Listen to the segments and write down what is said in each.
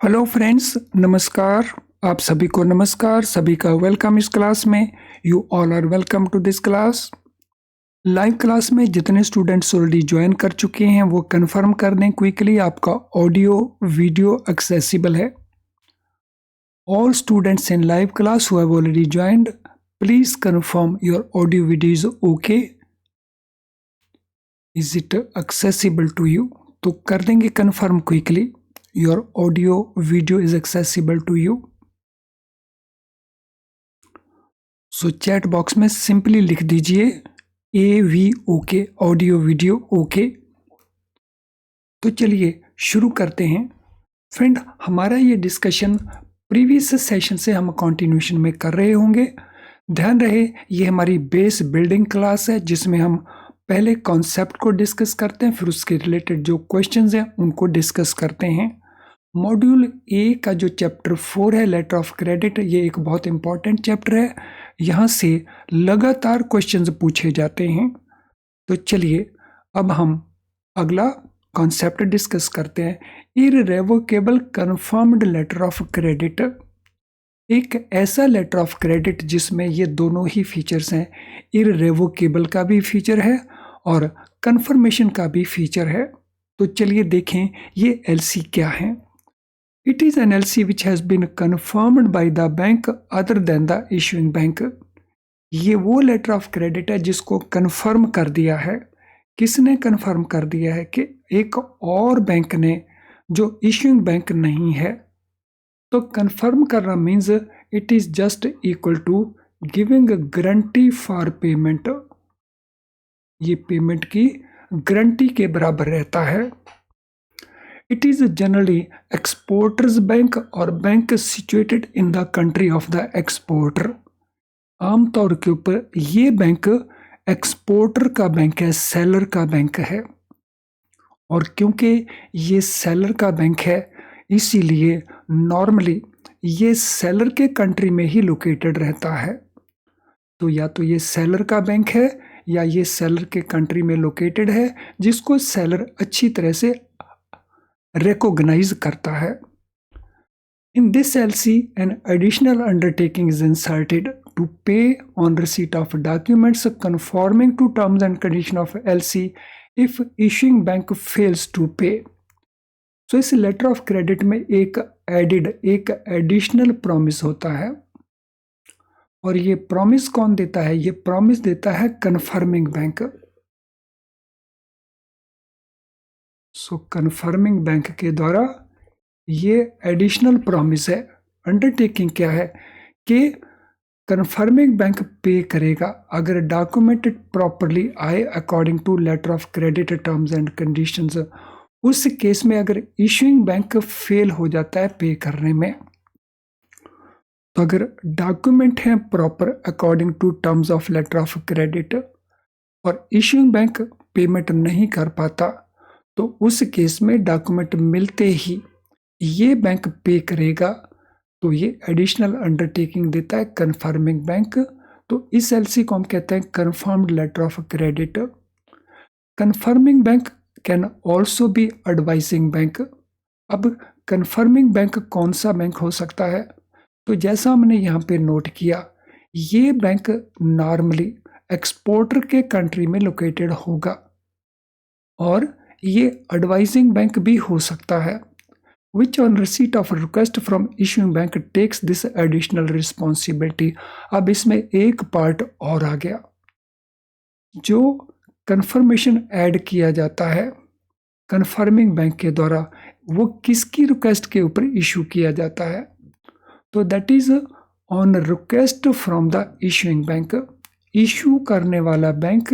Hello friends, नमस्कार। आप सभी को नमस्कार, सभी का वेलकम इस क्लास में। You all are welcome to this class. Live class में जितने स्टूडेंट्स ऑलरेडी ज्वाइन कर चुके हैं वो कंफर्म कर दें क्विकली, आपका ऑडियो वीडियो एक्सेसिबल है। All students in live class who have already joined, please confirm your audio video is okay. Is it accessible to you? तो कर देंगे confirm quickly, your audio video is accessible to you. So chat box में simply लिख दीजिए AV audio video okay. तो चलिए शुरू करते हैं। फ्रेंड, हमारा ये डिस्कशन प्रीवियस सेशन से हम कंटिन्यूशन में कर रहे होंगे। ध्यान रहे, ये हमारी बेस बिल्डिंग क्लास है जिसमें हम पहले कॉन्सेप्ट को डिस्कस करते हैं, फिर उसके रिलेटेड जो क्वेश्चंस हैं उनको डिस्कस करते हैं। मॉड्यूल ए का जो चैप्टर 4 है, लेटर ऑफ क्रेडिट, ये एक बहुत इंपॉर्टेंट चैप्टर है। यहाँ से लगातार क्वेश्चंस पूछे जाते हैं। तो चलिए अब हम अगला कॉन्सेप्ट डिस्कस करते हैं। इररेवोकेबल कंफर्म्ड लेटर ऑफ क्रेडिट एक ऐसा लेटर ऑफ क्रेडिट जिसमें ये दोनों ही फीचर्स हैं। इररेवोकेबल का भी फीचर है और कंफर्मेशन का भी फीचर है। तो चलिए देखें ये एलसी क्या है। It is an LC which has been confirmed by the bank other than the issuing bank. ये वो लेटर ऑफ क्रेडिट है जिसको कन्फर्म कर दिया है। किसने कन्फर्म कर दिया है? कि एक और बैंक ने जो इश्यूइंग बैंक नहीं है। तो कन्फर्म करना means it is just equal to giving guarantee for payment. ये पेमेंट की गारंटी के बराबर रहता है। It is generally exporters bank और bank situated in the country of the exporter। आमतौर के ऊपर ये बैंक एक्सपोर्टर का बैंक है, सेलर का बैंक है। और क्योंकि ये सेलर का बैंक है इसीलिए नॉर्मली ये सेलर के कंट्री में ही लोकेटेड रहता है। तो या तो ये सेलर का बैंक है या ये सेलर के कंट्री में लोकेटेड है जिसको सेलर अच्छी तरह से recognize करता है। In this LC, an additional undertaking is inserted to pay on receipt of documents conforming to terms and conditions of LC if issuing bank fails to pay। So इस letter of credit में एक additional promise होता है। और ये promise कौन देता है? ये प्रॉमिस देता है कन्फर्मिंग बैंक। सो कन्फर्मिंग बैंक के द्वारा ये एडिशनल प्रॉमिस है। अंडरटेकिंग क्या है? कि कन्फर्मिंग बैंक पे करेगा अगर डॉक्यूमेंटेड प्रॉपरली आए according to letter of credit terms and conditions. उस केस में अगर इशूइंग बैंक फेल हो जाता है पे करने में, तो अगर डॉक्यूमेंट हैं proper according to terms of letter of credit और इशूइंग बैंक पेमेंट नहीं कर पाता, तो उस केस में डॉक्यूमेंट मिलते ही ये बैंक पे करेगा। तो ये एडिशनल अंडरटेकिंग देता है कन्फर्मिंग बैंक। तो इस एलसी को हम कहते हैं confirmed letter of credit. Confirming bank can also be advising bank. अब कन्फर्मिंग बैंक कौन सा बैंक हो सकता है? तो जैसा हमने यहाँ पे नोट किया, ये बैंक नॉर्मली एक्सपोर्टर के कंट्री में लोकेटेड होगा और ये एडवाइजिंग बैंक भी हो सकता है। Which on receipt of request from issuing bank takes this additional responsibility. अब इसमें एक पार्ट और आ गया, जो कंफर्मेशन ऐड किया जाता है कंफर्मिंग बैंक के द्वारा, वो किसकी रिक्वेस्ट के ऊपर इशू किया जाता है? तो that is on request from the issuing bank. Issue करने वाला बैंक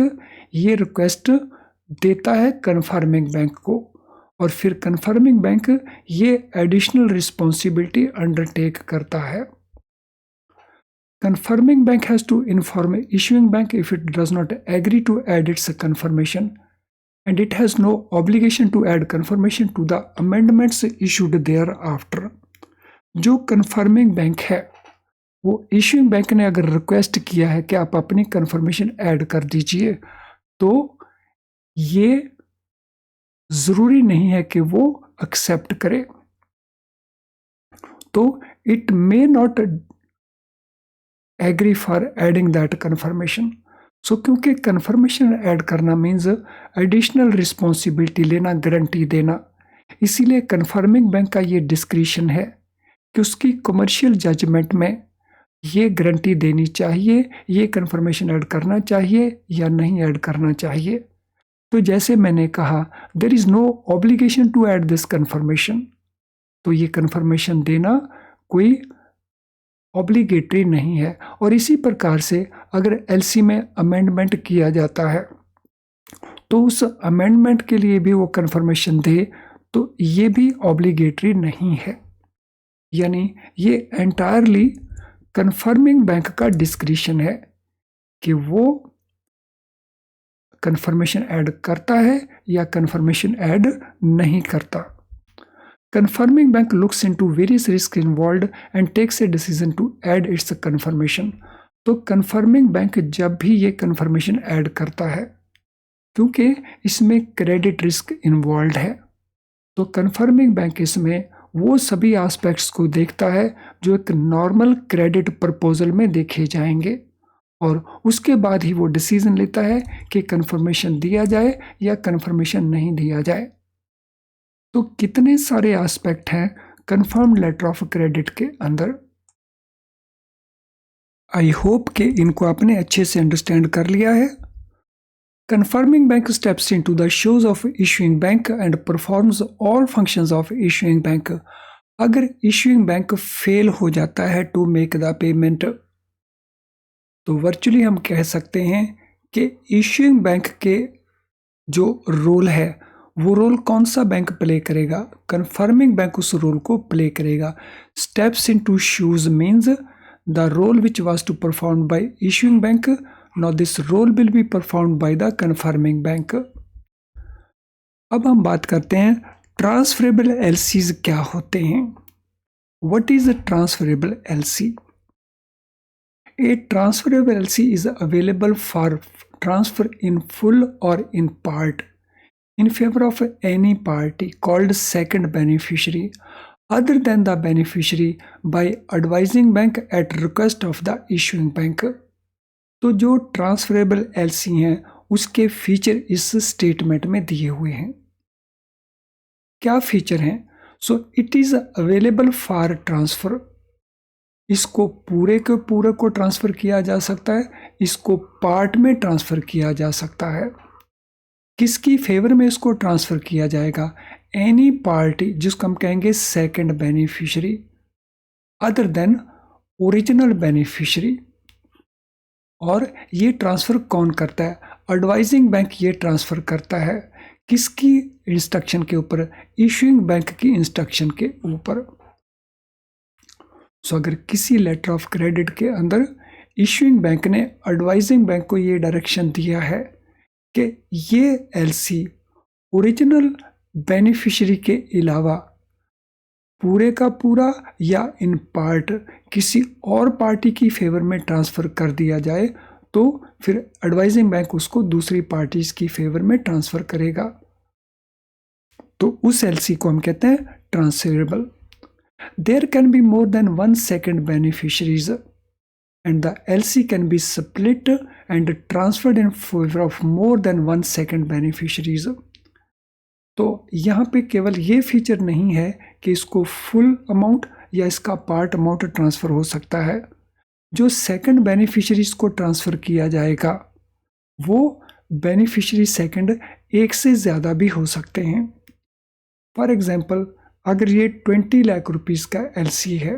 ये रिक्वेस्ट देता है कन्फर्मिंग बैंक को और फिर कन्फर्मिंग बैंक ये एडिशनल रिस्पॉन्सिबिलिटी अंडरटेक करता है। Confirming bank has to inform issuing bank if it does not agree to add its confirmation, and it has no obligation to add confirmation to the amendments issued thereafter। जो confirming bank है वो issuing bank ने अगर request किया है कि आप अपनी कन्फर्मेशन ऐड कर दीजिए, तो ये ज़रूरी नहीं है कि वो एक्सेप्ट करे। तो it may not agree for adding that confirmation. So क्योंकि confirmation ऐड करना मीन्स एडिशनल रिस्पॉन्सिबिलिटी लेना, गारंटी देना, इसीलिए कन्फर्मिंग बैंक का ये डिस्क्रिशन है कि उसकी कमर्शियल जजमेंट में ये गारंटी देनी चाहिए, ये कन्फर्मेशन ऐड करना चाहिए या नहीं ऐड करना चाहिए। तो जैसे मैंने कहा, there is no obligation to add this confirmation, तो ये कन्फर्मेशन देना कोई ऑब्लिगेटरी नहीं है। और इसी प्रकार से अगर एलसी में अमेंडमेंट किया जाता है तो उस अमेंडमेंट के लिए भी वो कन्फर्मेशन दे, तो ये भी ऑब्लिगेटरी नहीं है। यानी ये एंटायरली कन्फर्मिंग बैंक का डिस्क्रिशन है कि वो कन्फर्मेशन ऐड करता है या कन्फर्मेशन ऐड नहीं करता। Confirming bank looks into various risks involved and takes a decision to add its confirmation. तो confirming बैंक जब भी ये confirmation ऐड करता है, क्योंकि इसमें क्रेडिट रिस्क इन्वॉल्व है, तो confirming बैंक इसमें वो सभी एस्पेक्ट्स को देखता है जो एक नॉर्मल क्रेडिट प्रपोजल में देखे जाएंगे, और उसके बाद ही वो डिसीजन लेता है कि confirmation दिया जाए या confirmation नहीं दिया जाए। तो कितने सारे एस्पेक्ट हैं कंफर्म्ड लेटर ऑफ क्रेडिट के अंदर। आई होप कि इनको आपने अच्छे से अंडरस्टैंड कर लिया है। Confirming bank steps into the shoes of issuing bank and performs all functions of issuing bank. अगर इशूइंग बैंक फेल हो जाता है टू मेक द पेमेंट, तो वर्चुअली हम कह सकते हैं कि इशूइंग बैंक के जो रोल है वो रोल कौन सा बैंक प्ले करेगा, कंफर्मिंग बैंक उस रोल को प्ले करेगा। Steps into shoes means the role which was to perform by issuing bank, now this role will be perform by the confirming bank. अब हम बात करते हैं ट्रांसफरेबल एलसीज क्या होते हैं। What is a transferable LC? A transferable LC is available for transfer in full or in part in favor of any party called second beneficiary other than the beneficiary by advising bank at request of the issuing bank. तो जो transferable LC हैं उसके feature इस statement में दिए हुए हैं। क्या फीचर हैं? So it is available for transfer, इसको पूरे के पूरे को ट्रांसफ़र किया जा सकता है, इसको पार्ट में ट्रांसफ़र किया जा सकता है। किसकी फेवर में इसको ट्रांसफ़र किया जाएगा? एनी पार्टी जिसको हम कहेंगे second beneficiary other than original beneficiary. और ये ट्रांसफ़र कौन करता है? एडवाइजिंग बैंक ये ट्रांसफ़र करता है। किसकी इंस्ट्रक्शन के ऊपर? इशूइंग बैंक की इंस्ट्रक्शन के ऊपर। सो अगर किसी लेटर ऑफ क्रेडिट के अंदर इशूइंग बैंक ने एडवाइजिंग बैंक को ये डायरेक्शन दिया है कि ये एलसी ओरिजिनल बेनिफिशियरी के अलावा पूरे का पूरा या इन पार्ट किसी और पार्टी की फेवर में ट्रांसफ़र कर दिया जाए, तो फिर एडवाइजिंग बैंक उसको दूसरी पार्टीज की फेवर में ट्रांसफ़र करेगा, तो उस एलसी को हम कहते हैं transferable. There can be more than one second beneficiaries and the LC can be split and transferred in favor of more than one second beneficiaries. तो यहाँ पे केवल ये फीचर नहीं है कि इसको फुल अमाउंट या इसका पार्ट अमाउंट ट्रांसफ़र हो सकता है। जो सेकंड बेनिफिशियरीज को ट्रांसफ़र किया जाएगा वो बेनिफिशियरी सेकंड एक से ज़्यादा भी हो सकते हैं। फॉर एग्जांपल, अगर ये 20 लाख रुपीस का एलसी है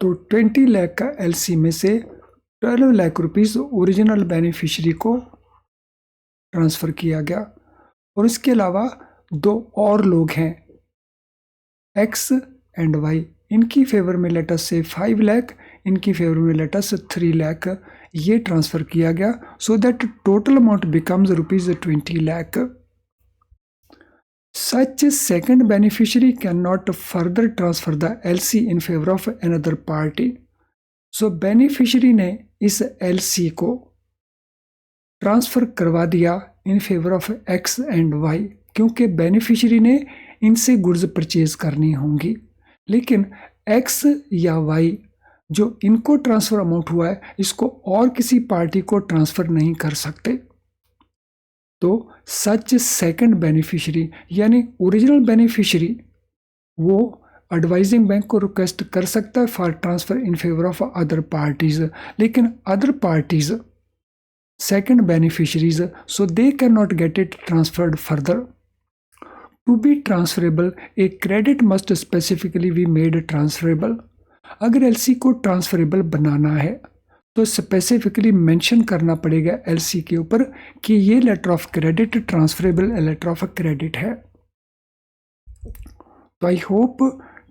तो 20 लाख का एलसी में से 12 लाख रुपीस ओरिजिनल बेनिफिशियरी को ट्रांसफ़र किया गया, और इसके अलावा दो और लोग हैं एक्स एंड वाई, इनकी फेवर में लेटर से 5 लाख, इनकी फेवर में लेटर से 3 लाख ये ट्रांसफ़र किया गया, so that total amount becomes ₹20 lakh. Such second beneficiary cannot further transfer the LC in favor of another party. So beneficiary ने इस LC को ट्रांसफ़र करवा दिया in favour of X and Y, क्योंकि बेनिफिशियरी ने इनसे गुड्स परचेज करनी होंगी। लेकिन एक्स या वाई जो इनको ट्रांसफर अमाउंट हुआ है, इसको और किसी पार्टी को ट्रांसफर नहीं कर सकते। तो सच सेकंड बेनिफिशियरी यानी ओरिजिनल बेनिफिशियरी वो एडवाइजिंग बैंक को रिक्वेस्ट कर सकता है for transfer in favour of other parties, लेकिन other parties second beneficiaries, so they cannot get it transferred further. To be transferable, a credit must specifically be made transferable. अगर LC को transferable बनाना है तो specifically mention करना पड़ेगा LC के ऊपर कि ये letter of credit transferable letter of credit है। तो आई होप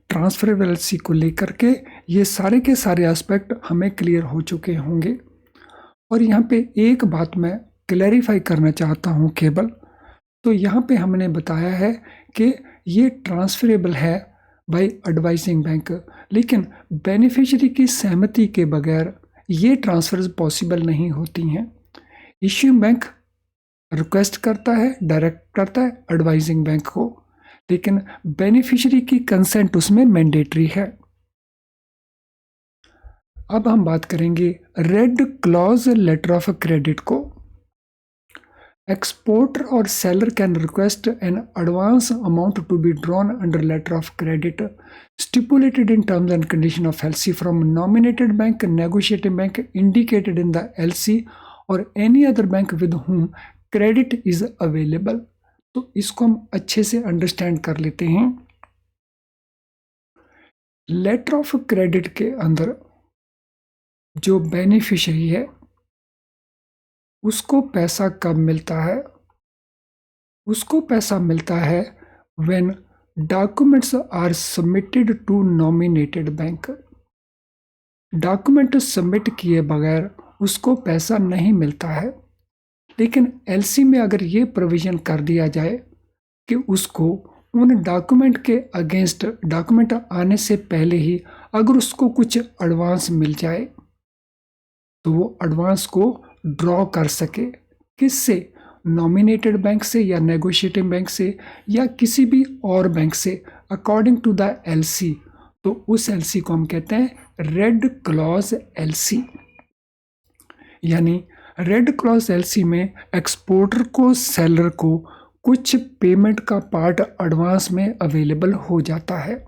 ट्रांसफरेबल एलसी को लेकर के ये सारे के सारे एस्पेक्ट हमें क्लियर हो चुके होंगे। और यहाँ पे एक बात मैं क्लैरिफाई करना चाहता हूँ केवल, तो यहाँ पे हमने बताया है कि ये ट्रांसफरेबल है बाय एडवाइजिंग बैंक, लेकिन बेनिफिशियरी की सहमति के बगैर ये ट्रांसफर्स पॉसिबल नहीं होती हैं। इश्यूइंग बैंक रिक्वेस्ट करता है, डायरेक्ट करता है एडवाइजिंग बैंक को, लेकिन बेनिफिशियरी की कंसेंट उसमें मैंडेटरी है। अब हम बात करेंगे red clause letter of credit को। एक्सपोर्टर और seller can request an advance amount to be drawn under letter of credit stipulated in terms and condition of LC from nominated bank, negotiating bank indicated in the LC और any other bank with whom credit is available. तो इसको हम अच्छे से understand कर लेते हैं। Letter of credit के अंदर जो बेनिफिशियरी है उसको पैसा कब मिलता है? उसको पैसा मिलता है when documents are submitted to nominated bank. Document submit किए बगैर उसको पैसा नहीं मिलता है। लेकिन एलसी में अगर ये प्रोविजन कर दिया जाए कि उसको उन डॉक्यूमेंट के अगेंस्ट डॉक्यूमेंट आने से पहले ही अगर उसको कुछ एडवांस मिल जाए तो वो एडवांस को ड्रॉ कर सके। किससे? नॉमिनेटेड बैंक से या नेगोशिएटिंग बैंक से या किसी भी और बैंक से अकॉर्डिंग टू द एलसी। तो उस एलसी को हम कहते हैं रेड क्लॉज एलसी। यानी रेड क्लॉज एलसी में एक्सपोर्टर को सेलर को कुछ पेमेंट का पार्ट एडवांस में अवेलेबल हो जाता है।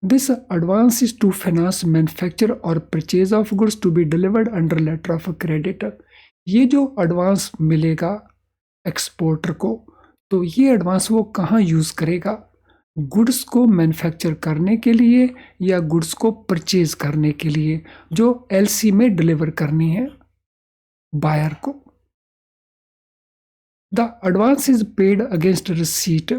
This advance is to finance manufacture or purchase of goods to be delivered under letter of credit। ये जो एडवांस मिलेगा एक्सपोर्टर को, तो ये एडवांस वो कहाँ यूज़ करेगा? गुड्स को मैन्युफैक्चर करने के लिए या गुड्स को परचेज करने के लिए जो एलसी में डिलीवर करनी है बायर को। The advance is paid against receipt.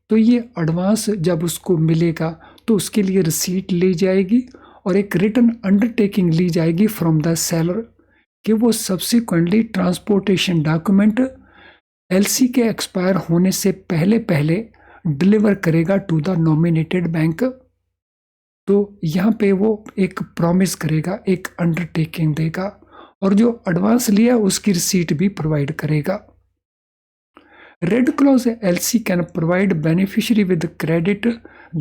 तो ये एडवांस जब उसको मिलेगा तो उसके लिए रिसीट ली जाएगी और एक रिटन अंडरटेकिंग ली जाएगी फ्रॉम द सेलर कि वो सब्सिक्वेंटली ट्रांसपोर्टेशन डॉक्यूमेंट एलसी के एक्सपायर होने से पहले पहले डिलीवर करेगा टू द नॉमिनेटेड बैंक। तो यहाँ पे वो एक प्रॉमिस करेगा, एक अंडरटेकिंग देगा और जो एडवांस लिया उसकी रिसीट भी प्रोवाइड करेगा। Red clause LC can provide beneficiary with credit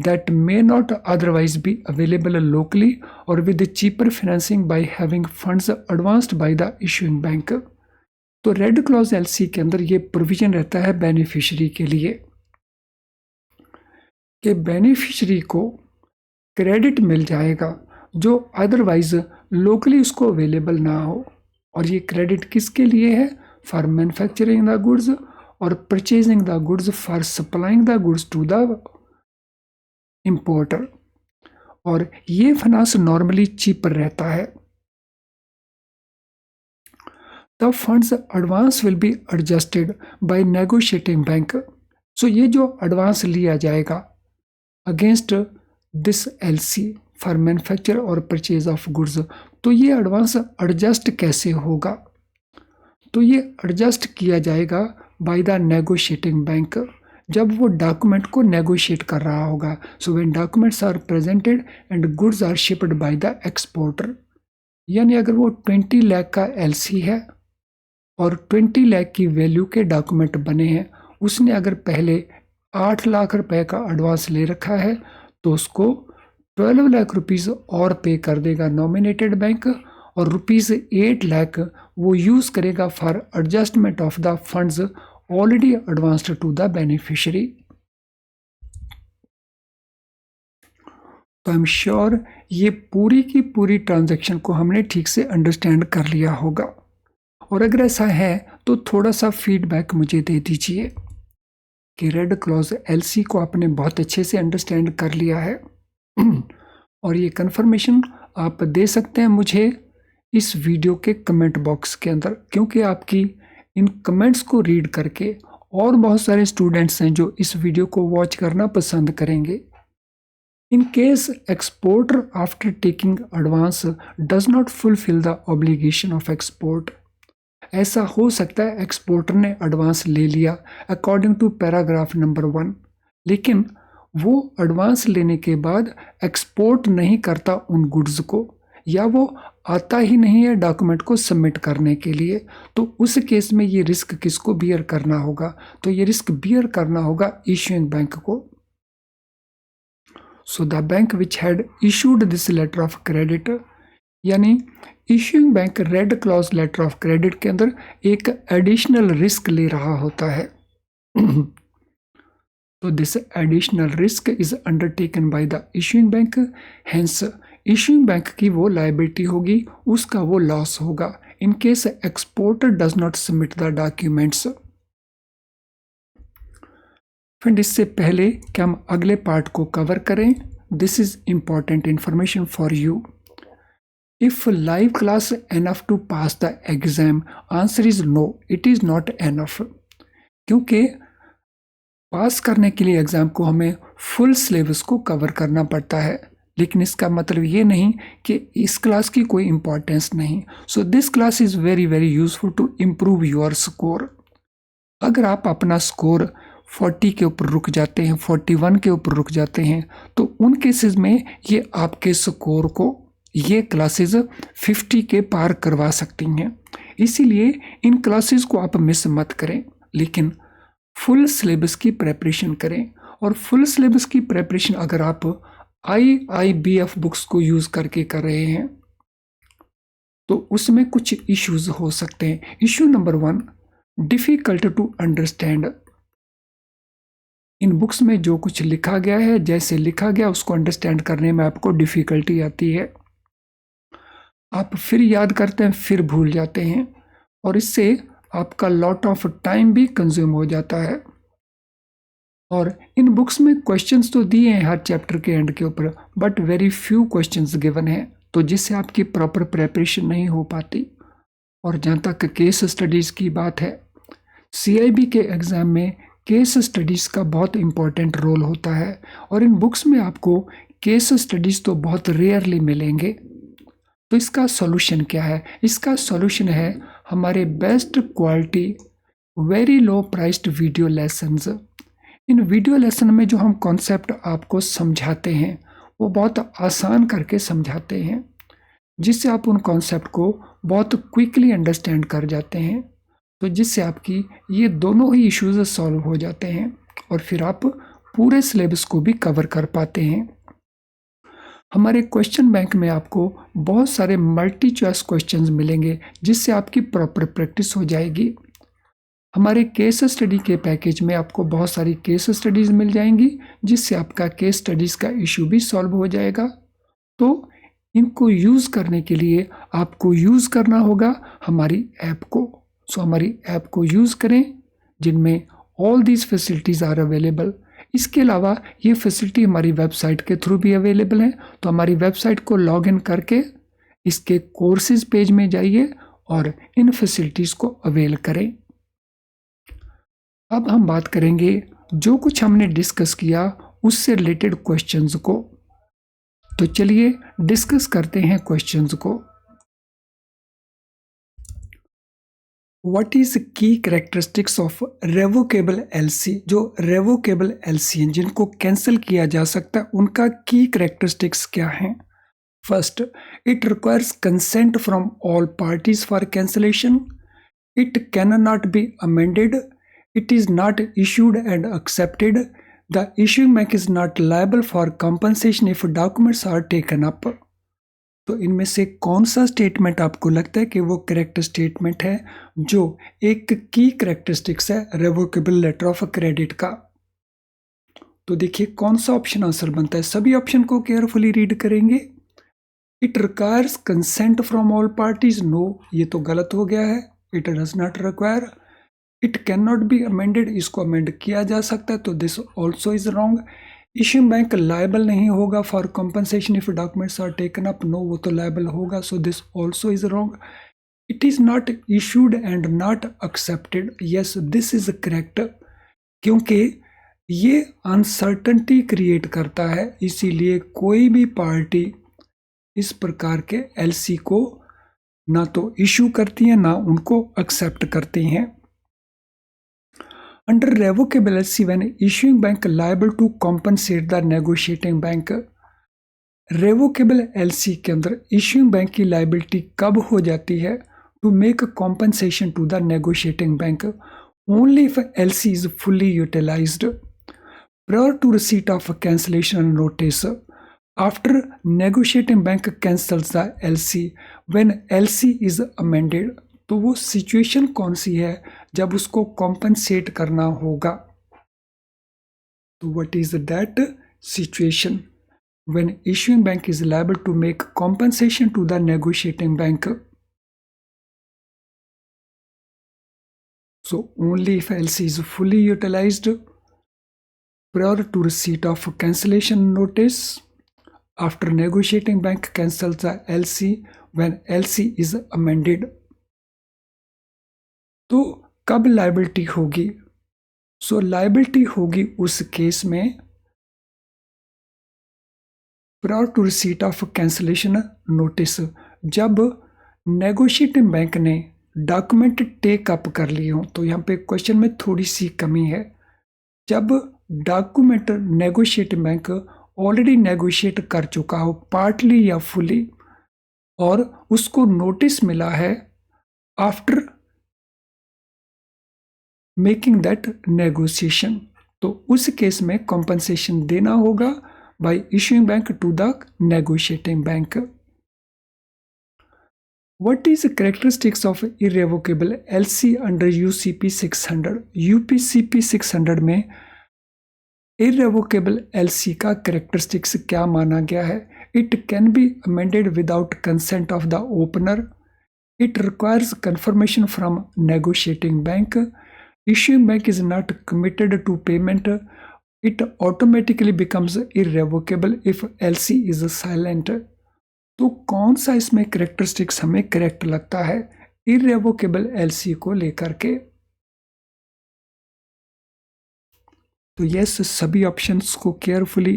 that may not otherwise be available locally or with cheaper financing by having funds advanced by the issuing bank। तो red clause LC के अंदर ये provision रहता है beneficiary के लिए कि beneficiary को क्रेडिट मिल जाएगा जो अदरवाइज लोकली उसको अवेलेबल ना हो। और ये क्रेडिट किसके लिए है? फॉर मैन्युफैक्चरिंग द गुड्स और purchasing the goods for supplying the goods to the importer. और ये फाइनेंस नॉर्मली चीपर रहता है। The funds advance will be adjusted by negotiating bank. So ये जो एडवांस लिया जाएगा against this LC for manufacture और परचेज ऑफ गुड्स, तो ये एडवांस एडजस्ट कैसे होगा? तो ये एडजस्ट किया जाएगा बाय द नेगोशिएटिंग बैंक जब वो डॉक्यूमेंट को नेगोशिएट कर रहा होगा। So when documents are presented and goods are shipped by the exporter. यानी अगर वो 20 लाख का एलसी है और 20 लाख की वैल्यू के डॉक्यूमेंट बने हैं उसने अगर पहले 8 लाख रुपए का एडवांस ले रखा है तो उसको 12 लाख रुपीस और पे कर देगा नॉमिनेटेड बैंक, और रुपीस 8 लाख वो यूज करेगा for adjustment of the funds already advanced to the beneficiary. तो आई एम श्योर ये पूरी की पूरी ट्रांजैक्शन को हमने ठीक से अंडरस्टैंड कर लिया होगा, और अगर ऐसा है तो थोड़ा सा फीडबैक मुझे दे दीजिए कि रेड क्लॉज एलसी को आपने बहुत अच्छे से अंडरस्टैंड कर लिया है। और ये कंफर्मेशन आप दे सकते हैं मुझे इस वीडियो के कमेंट बॉक्स के अंदर, क्योंकि आपकी इन कमेंट्स को रीड करके और बहुत सारे स्टूडेंट्स हैं जो इस वीडियो को वॉच करना पसंद करेंगे। In case exporter after taking advance does not fulfill the obligation of export, ऐसा हो सकता है एक्सपोर्टर ने एडवांस ले लिया अकॉर्डिंग टू पैराग्राफ नंबर 1, लेकिन वो एडवांस लेने के बाद एक्सपोर्ट नहीं करता उन गुड्स को, या वो आता ही नहीं है डॉक्यूमेंट को सबमिट करने के लिए, तो उस केस में ये रिस्क किसको बियर करना होगा? तो ये रिस्क बियर करना होगा इश्यूइंग बैंक को। So the bank which had issued this letter of credit, यानी issuing bank red clause letter of credit के अंदर एक एडिशनल रिस्क ले रहा होता है। तो this additional risk is undertaken by the issuing bank, hence issuing bank की वो लायबिलिटी होगी, उसका वो लॉस होगा in case exporter does not submit the documents. Friend, इससे पहले कि हम अगले पार्ट को कवर करें, this is important information for you. If live class enough to pass the exam, answer is no, it is not enough. क्योंकि pass करने के लिए एग्जाम को हमें फुल सिलेबस को कवर करना पड़ता है, लेकिन इसका मतलब ये नहीं कि इस क्लास की कोई इंपॉर्टेंस नहीं। So this class is very very useful to improve your score. अगर आप अपना स्कोर 40 के ऊपर रुक जाते हैं, 41 के ऊपर रुक जाते हैं, तो उन केसेस में ये आपके स्कोर को ये क्लासेस 50 के पार करवा सकती हैं। इसीलिए इन क्लासेस को आप मिस मत करें, लेकिन फुल सिलेबस की प्रेपरेशन करें। और फुल सिलेबस की प्रेपरेशन अगर आप IIBF बुक्स को यूज करके कर रहे हैं तो उसमें कुछ इश्यूज हो सकते हैं। Issue number 1, difficult to understand. इन बुक्स में जो कुछ लिखा गया है, जैसे लिखा गया उसको अंडरस्टैंड करने में आपको डिफिकल्टी आती है। आप फिर याद करते हैं, फिर भूल जाते हैं, और इससे आपका लॉट ऑफ टाइम भी कंज्यूम हो जाता है। और इन बुक्स में क्वेश्चंस तो दिए हैं हर चैप्टर के एंड के ऊपर, but very few questions given हैं, तो जिससे आपकी प्रॉपर प्रेपरेशन नहीं हो पाती। और जहाँ तक केस स्टडीज़ की बात है, CIB के एग्ज़ाम में केस स्टडीज़ का बहुत इम्पोर्टेंट रोल होता है, और इन बुक्स में आपको केस स्टडीज़ तो बहुत रेयरली मिलेंगे। तो इसका सॉल्यूशन क्या है? इसका सॉल्यूशन है हमारे best quality very low priced video lessons. इन वीडियो लेसन में जो हम कॉन्सेप्ट आपको समझाते हैं वो बहुत आसान करके समझाते हैं, जिससे आप उन कॉन्सेप्ट को बहुत क्विकली अंडरस्टैंड कर जाते हैं, तो जिससे आपकी ये दोनों ही इश्यूज सॉल्व हो जाते हैं, और फिर आप पूरे सिलेबस को भी कवर कर पाते हैं। हमारे क्वेश्चन बैंक में आपको बहुत सारे मल्टी चॉइस क्वेश्चंस मिलेंगे, जिससे आपकी प्रॉपर प्रैक्टिस हो जाएगी। हमारे केस स्टडी के पैकेज में आपको बहुत सारी केस स्टडीज़ मिल जाएंगी, जिससे आपका केस स्टडीज़ का इशू भी सॉल्व हो जाएगा। तो इनको यूज़ करने के लिए आपको यूज़ करना होगा हमारी ऐप को। सो हमारी ऐप को यूज़ करें, जिनमें all these facilities are available. इसके अलावा ये फैसिलिटी हमारी वेबसाइट के थ्रू भी अवेलेबल है, तो हमारी वेबसाइट को लॉग इन करके इसके कोर्सेज पेज में जाइए और इन फैसिलिटीज़ को अवेल करें। अब हम बात करेंगे जो कुछ हमने डिस्कस किया उससे रिलेटेड क्वेश्चंस को। तो चलिए डिस्कस करते हैं क्वेश्चंस को। व्हाट इज की कैरेक्टरिस्टिक्स ऑफ रेवोकेबल एलसी? जो रेवोकेबल एलसी हैं, जिनको कैंसिल किया जा सकता है, उनका की कैरेक्टरिस्टिक्स क्या हैं? First, it requires consent from all parties for cancellation, it can not be amended, it is not issued and accepted. The issuing bank is not liable for compensation if documents are taken up. तो इनमें से कौन सा statement आपको लगता है कि वो करेक्ट स्टेटमेंट है जो एक की करेक्टरिस्टिक्स है रेवोकेबल लेटर ऑफ क्रेडिट का? तो देखिए कौन सा ऑप्शन आंसर बनता है। सभी ऑप्शन को केयरफुली रीड करेंगे। It requires consent from all parties, no, ये तो गलत हो गया है। It does not require. It can not be amended, इसको अमेंड किया जा सकता है, तो this also is wrong. Issuing bank liable नहीं होगा for compensation if documents are taken up, no, वो तो लायबल होगा, so this also is wrong. It is not issued and not accepted, yes this is correct, क्योंकि ये uncertainty create करता है, इसीलिए कोई भी पार्टी इस प्रकार के एलसी को ना तो इशू करती है ना उनको एक्सेप्ट करती हैं। Under revocable LC when issuing bank liable to compensate the negotiating bank, revocable LC के अंदर इशूइंग बैंक की लायबिलिटी कब हो जाती है? To make compensation to the negotiating bank only if LC is fully utilised prior to receipt of a cancellation notice. After negotiating bank cancels the LC when LC is amended, तो वो situation कौन सी है जब उसको compensate करना होगा? तो what is that situation when issuing bank is liable to make compensation to the negotiating bank? So only if LC is fully utilized prior to receipt of cancellation notice, after negotiating bank cancels the LC when LC is amended. तो कब liability होगी? सो liability होगी उस case में prior to receipt of cancellation notice, जब negotiating bank ने document take up कर लिए हो। तो यहाँ पे क्वेश्चन में थोड़ी सी कमी है। जब document negotiating bank already negotiate कर चुका हो पार्टली या फुली और उसको नोटिस मिला है आफ्टर मेकिंग दैट नेगोशिएशन, तो उस केस में कॉम्पनसेशन देना होगा by issuing bank to the negotiating bank. What is the characteristics of irrevocable LC under UCP 600? UPCP 600 में irrevocable LC का characteristics क्या माना गया है? It can be amended without consent of the opener. It requires confirmation from negotiating bank. Issuing bank is not committed to payment. It automatically becomes irrevocable if LC is silent. तो कौन सा इसमें characteristics हमें correct लगता है इररेवोकेबल LC को लेकर के? तो यस, सभी ऑप्शंस को केयरफुली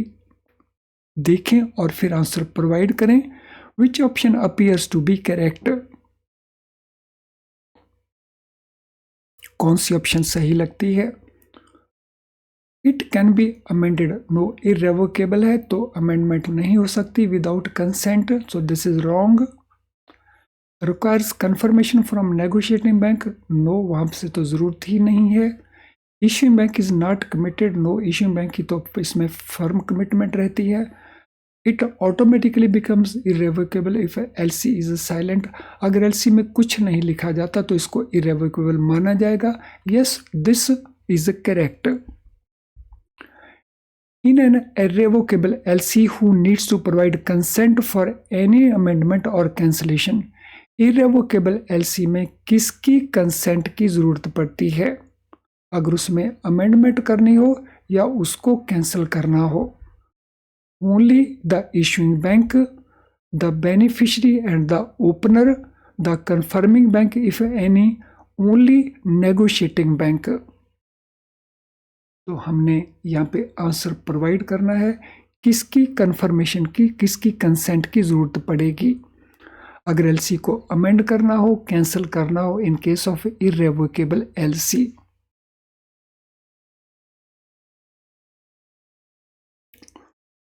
देखें और फिर आंसर प्रोवाइड करें। Which option appears to be correct? कौन सी ऑप्शन सही लगती है? It can be amended, no, irrevocable है तो अमेंडमेंट नहीं हो सकती without consent, so this is wrong. Requires confirmation from negotiating bank, no, वहां से तो जरूरत ही नहीं है। Issuing bank is not committed, no, issuing bank की तो इसमें फर्म कमिटमेंट रहती है। It automatically becomes irrevocable if LC is silent, अगर एलसी में कुछ नहीं लिखा जाता तो इसको इररेवोकेबल माना जाएगा। Yes, this is correct. In an irrevocable LC who needs to provide consent for any amendment or cancellation, irrevocable LC में किसकी कंसेंट की जरूरत पड़ती है अगर उसमें अमेंडमेंट करनी हो या उसको कैंसिल करना हो? Only the issuing bank, the beneficiary and the opener, the confirming bank if any, only negotiating bank. तो हमने यहाँ पे आंसर प्रोवाइड करना है किसकी कंफर्मेशन की, किसकी कंसेंट की जरूरत पड़ेगी अगर एलसी को अमेंड करना हो, कैंसिल करना हो in case of irrevocable LC.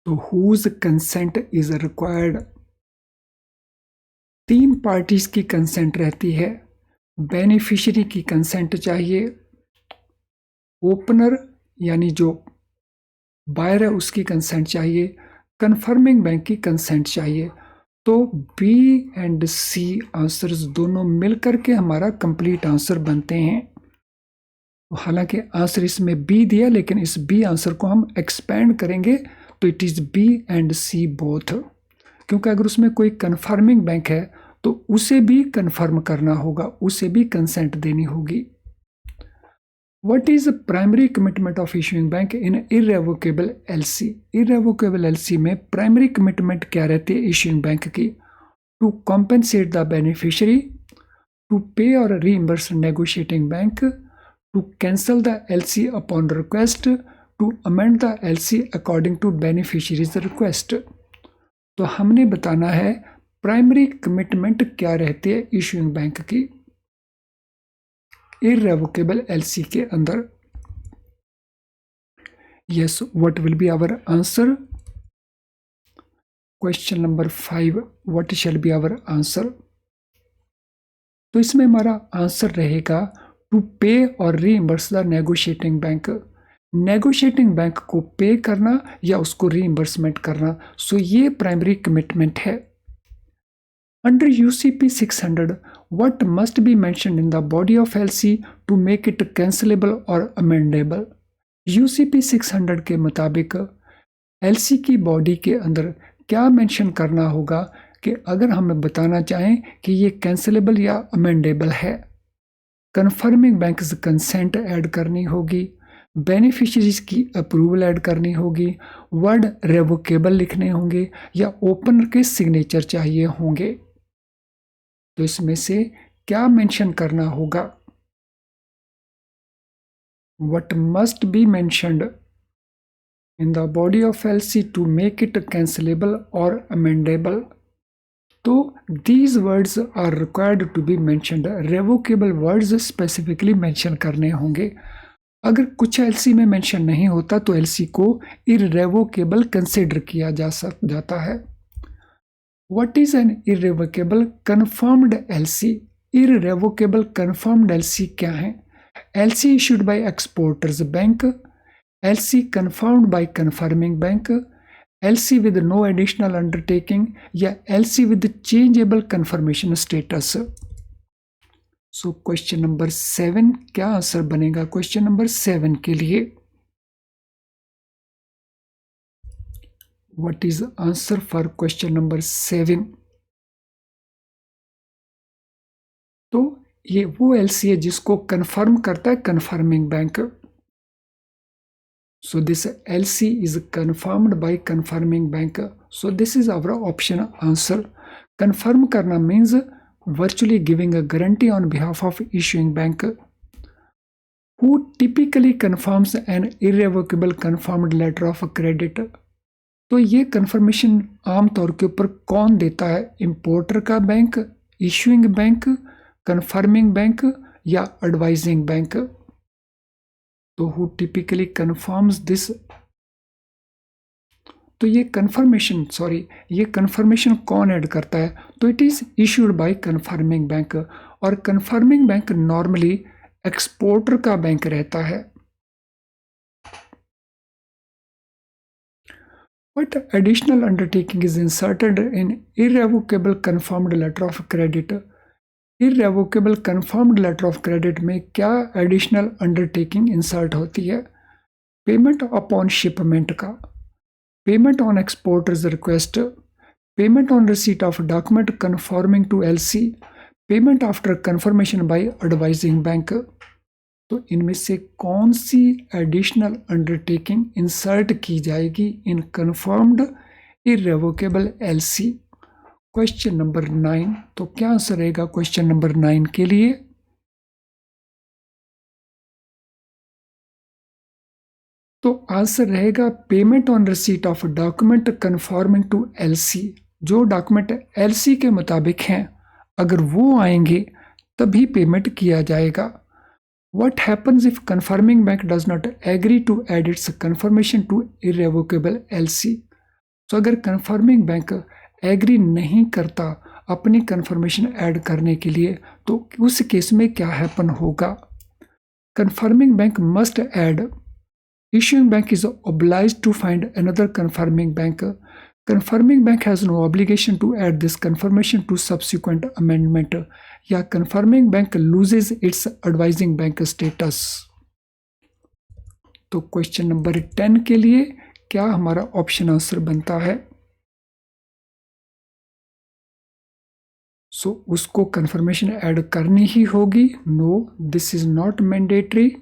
तो whose consent is required? 3 parties की कंसेंट रहती है। बेनिफिशियरी की कंसेंट चाहिए, ओपनर यानी जो बायर है उसकी कंसेंट चाहिए, कन्फर्मिंग बैंक की कंसेंट चाहिए। तो बी एंड सी आंसर्स दोनों मिलकर के हमारा कंप्लीट आंसर बनते हैं। हालांकि आंसर इसमें बी दिया, लेकिन इस बी आंसर को हम एक्सपेंड करेंगे तो it is B and C both, क्योंकि अगर उसमें कोई कन्फर्मिंग बैंक है तो उसे भी कन्फर्म करना होगा, उसे भी कंसेंट देनी होगी। What is the primary commitment of issuing bank in irrevocable LC? Irrevocable LC में primary commitment क्या रहती है issuing bank की? To compensate the beneficiary, to pay or reimburse negotiating bank, to cancel the LC upon request, to amend the LC according to beneficiary's request. तो हमने बताना है primary commitment क्या रहती है इशूइंग बैंक की irrevocable LC के अंदर। Yes, what will be our answer? Question number 5, what shall be our answer? तो इसमें हमारा आंसर रहेगा टू पे और reimburse the negotiating bank. Negotiating bank को पे करना या उसको रीइंबर्समेंट करना, सो ये प्राइमरी कमिटमेंट है। Under UCP 600, what must be mentioned in the body of LC to make it cancelable or amendable? UCP 600 के मुताबिक LC की बॉडी के अंदर क्या मेंशन करना होगा कि अगर हमें बताना चाहें कि ये कैंसिलेबल या अमेंडेबल है। कन्फर्मिंग बैंक कंसेंट ऐड करनी होगी, बेनिफिशरीज की अप्रूवल ऐड करनी होगी, वर्ड रेवोकेबल लिखने होंगे या ओपनर के सिग्नेचर चाहिए होंगे। तो इसमें से क्या मेंशन करना होगा? What must be mentioned in the body of LC to make it cancelable or amendable? तो these words are required to be mentioned. Revocable words specifically mention करने होंगे। अगर कुछ LC में मेंशन नहीं होता तो LC को irrevocable कंसिडर किया जाता है। What is an irrevocable confirmed LC? Irrevocable confirmed LC क्या है? LC issued by exporters bank, LC confirmed by confirming bank, LC with no additional undertaking या LC with changeable confirmation status. So question number 7 क्या answer बनेगा question number 7 के लिए? What is the answer for question number 7? तो ये वो LC है जिसको कंफर्म करता है confirming bank. So this LC is confirmed by confirming bank. So this is our option answer. Confirm करना means virtually giving a guarantee on behalf of issuing bank. Who typically confirms an irrevocable confirmed letter of credit? तो ये confirmation आमतौर के ऊपर कौन देता है? Importer का bank, issuing bank, confirming bank या एडवाइजिंग बैंक? तो हु टिपिकली कन्फर्म्स दिस? तो ये कंफर्मेशन कौन ऐड करता है? तो it is issued by confirming bank, और कन्फर्मिंग बैंक नॉर्मली एक्सपोर्टर का बैंक रहता है। What additional undertaking is inserted in irrevocable confirmed letter of credit? Irrevocable confirmed letter of credit में क्या एडिशनल अंडरटेकिंग इंसर्ट होती है? पेमेंट अपॉन शिपमेंट का, payment on exporter's request, payment on receipt of document conforming to LC, payment after confirmation by advising bank. तो इनमें से कौन सी additional undertaking insert की जाएगी in confirmed irrevocable LC? Question number 9। तो क्या आंसर रहेगा क्वेश्चन नंबर 9 के लिए? तो आंसर रहेगा payment on receipt of document conforming to LC। जो डॉक्यूमेंट LC के मुताबिक हैं अगर वो आएंगे तभी पेमेंट किया जाएगा। What happens if confirming bank does not agree to add its confirmation to irrevocable LC? तो अगर कन्फर्मिंग बैंक एग्री नहीं करता अपनी कन्फर्मेशन ऐड करने के लिए तो उस केस में क्या हैपन होगा? confirming bank must add. Issuing bank is obliged to find another confirming bank. Confirming bank has no obligation to add this confirmation to subsequent amendment. या confirming bank loses its advising bank status. तो question number 10 के लिए क्या हमारा option answer बनता है? उसको confirmation add करनी ही होगी. No, this is not mandatory.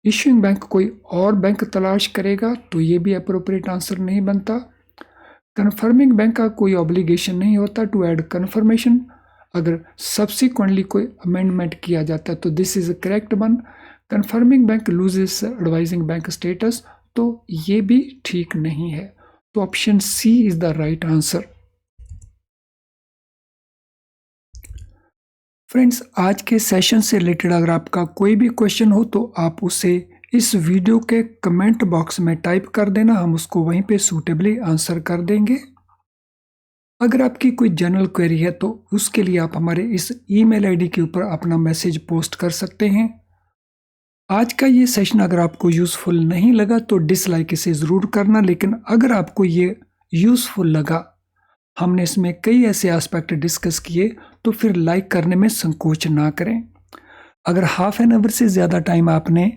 Issuing bank कोई और बैंक तलाश करेगा तो ये भी अप्रोप्रिएट आंसर नहीं बनता. कन्फर्मिंग बैंक का कोई ऑब्लिगेशन नहीं होता टू ऐड कन्फर्मेशन. अगर सब्सिक्वेंटली कोई अमेंडमेंट किया जाता है तो this is a correct one. Confirming bank loses advising bank status, तो ये भी ठीक नहीं है. तो option C is the right answer. Friends, आज के सेशन से रिलेटेड अगर आपका कोई भी क्वेश्चन हो तो आप उसे इस वीडियो के कमेंट बॉक्स में टाइप कर देना, हम उसको वहीं पे सूटेबली आंसर कर देंगे. अगर आपकी कोई जनरल क्वेरी है तो उसके लिए आप हमारे इस ईमेल आईडी के ऊपर अपना मैसेज पोस्ट कर सकते हैं. आज का ये सेशन अगर आपको यूज़फुल नहीं लगा तो डिसलाइक इसे ज़रूर करना, लेकिन अगर आपको ये यूज़फुल लगा, हमने इसमें कई ऐसे एस्पेक्ट डिस्कस किए, तो फिर लाइक करने में संकोच ना करें. अगर हाफ एन आवर से ज़्यादा टाइम आपने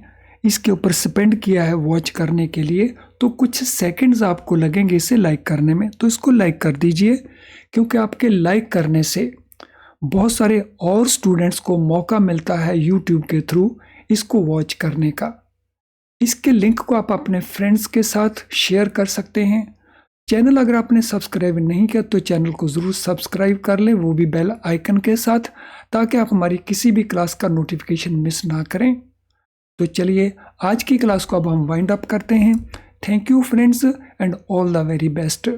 इसके ऊपर स्पेंड किया है वॉच करने के लिए, तो कुछ सेकंड्स आपको लगेंगे इसे लाइक करने में, तो इसको लाइक कर दीजिए, क्योंकि आपके लाइक करने से बहुत सारे और स्टूडेंट्स को मौका मिलता है यूट्यूब के थ्रू इसको वॉच करने का. इसके लिंक को आप अपने फ्रेंड्स के साथ शेयर कर सकते हैं. चैनल अगर आपने सब्सक्राइब नहीं किया तो चैनल को ज़रूर सब्सक्राइब कर लें, वो भी बेल आइकन के साथ, ताकि आप हमारी किसी भी क्लास का नोटिफिकेशन मिस ना करें. तो चलिए आज की क्लास को अब हम वाइंड अप करते हैं. Thank you friends and all the very best.